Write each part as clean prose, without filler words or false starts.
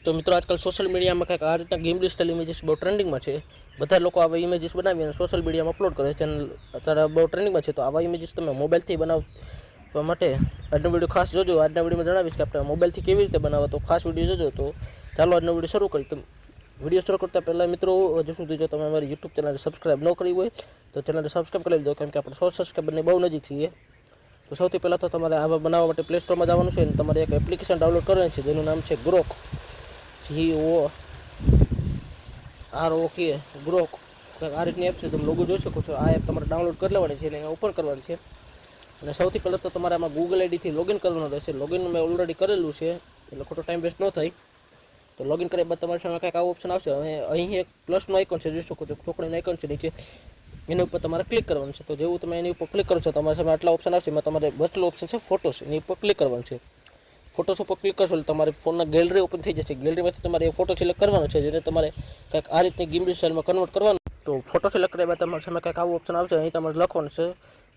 તો મિત્રો આજકાલ સોશિયલ મીડિયામાં કંઈક આ રીતના ગેમલી સ્ટાઇલ ઇમેજીસ બહુ ટ્રેન્ડિંગમાં છે. બધા લોકો આવા ઇમેજીસ બનાવી અને સોશિયલ મીડિયામાં અપલોડ કરે છે. ચેનલ અત્યારે બહુ ટ્રેન્ડિંગમાં છે. તો આવા ઇમેજીસ તમે મોબાઈલથી બનાવવા માટે આજનો વિડીયો ખાસ જોજો. આજના વિડીયોમાં જણાવીશ કે આપણે મોબાઈલથી કેવી રીતે બનાવો, તો ખાસ વિડીયો જોજો. તો ચાલો આજનો વિડીયો શરૂ કરી. તો વિડીયો શરૂ કરતાં પહેલાં મિત્રો હજુ સુધી જો તમે અમારી યુટ્યુબ ચેનલને સબસ્ક્રાઈબ ન કરી હોય તો ચેનલને સબસ્ક્રાઈબ કરી લેજો, કેમ કે આપણે 100 સબસ્ક્રાઈબરની બહુ નજીક છીએ. તો સૌથી પહેલાં તો તમારે આવા બનાવવા માટે પ્લે સ્ટોરમાં જવાનું છે અને તમારે એક એપ્લિકેશન ડાઉનલોડ કરવાની છે જેનું નામ છે ગ્રોક, GOROK ગ્રોક. આ રીતની એપ છે, તમે લોગો જોઈ શકો છો. આ એપ તમારે ડાઉનલોડ કરી લેવાની છે અને ઓપન કરવાની છે. અને સૌથી પહેલાં તો તમારે આમાં ગૂગલ આઈડીથી લોગિન કરવાનું રહેશે. લોગિન મેં ઓલરેડી કરેલું છે એટલે ખોટો ટાઈમ વેસ્ટ ન થાય. તો લોગિન કર્યા બાદ તમારી સામે કંઈક આવો ઓપ્શન આવશે. હવે અહીં એક પ્લસનું આઇકોન છે, જોઈ શકો છો, ચોકડીનું આઇકોન છે નીચે, એની ઉપર તમારે ક્લિક કરવાનું છે. તો જેવું તમે એની ઉપર ક્લિક કરો છો તમારી સામે આટલા ઓપ્શન આવશે. એમાં તમારે બચેલું ઓપ્શન છે ફોટોસ, એની ઉપર ક્લિક કરવાનું છે. ફોટોસ ઉપર ક્લિક કરશો એટલે તમારી ફોનના ગેલેરી ઓપન થઈ જશે. ગેલેરીમાંથી તમારે એ ફોટો સિલેક્ટ કરવાનો છે, જેને તમારે કંઈક આ રીતની ગિમ્બલ સ્ટાઇલમાં કન્વર્ટ કરવાનું. તો ફોટો સિલેક્ટ કર્યા બાદ તમારી સામે કંઈક આવું ઓપ્શન આવશે. અહીં તમારે લખવાનું છે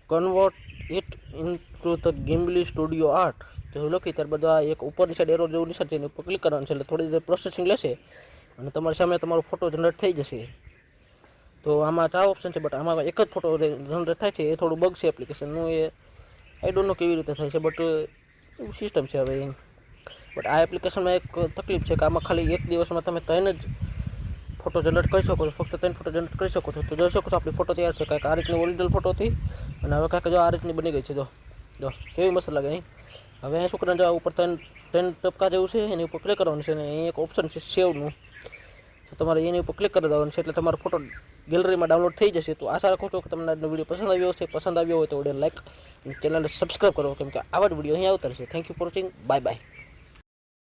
convert it into the Ghibli studio art. તો એવું લખી ત્યારબાદ આ એક ઉપરની સાઈડ એરો જેવું નિશાન છે એની ઉપર ક્લિક કરવાનું છે. એટલે થોડી દેર પ્રોસેસિંગ લેશે અને તમારી સામે તમારો ફોટો જનરેટ થઈ જશે. તો આમાં 4 ઓપ્શન છે, બટ આમાં એક જ ફોટો જનરેટ થાય છે. એ થોડું બગ છે એપ્લિકેશનનું, એ આઈ ડોન્ટ નો કેવી રીતે થાય છે, બટ એવું સિસ્ટમ છે હવે. બટ આ એપ્લિકેશનમાં એક તકલીફ છે કે આમાં ખાલી એક દિવસમાં તમે 3 જ ફોટો જનરેટ કરી શકો છો. ફક્ત 3 ફોટો જનરેટ કરી શકો છો. તો જોઈ શકો છો આપણી ફોટો તૈયાર છે. કાંઈક આ રીતની ઓરિજિનલ ફોટો હતી અને હવે કાંઈક જો આ રીતની બની ગઈ છે. જો કેવી મસ્ત લાગે અહીં. હવે અહીં શું કરવાનું છે, ઉપર 3 ટપકા જેવું છે, એની ઉપર ક્લિક કરવાનું છે અને અહીં એક ઓપ્શન છે સેવનું. તો તમારે એની ઉપર ક્લિક કરી દેવાનું છે એટલે તમારો ફોટો ગેલેરીમાં ડાઉનલોડ થઈ જશે. તો આશા રાખું છું કે તમને આજનો વિડીયો પસંદ આવ્યો હશે. પસંદ આવ્યો હોય તો વિડીયો લાઈક અને ચેનલને સબસ્ક્રાઈબ કરો, કેમ કે આવા જ વિડીયો અહીં આવતા રહેશે. Thank you for watching. Bye bye.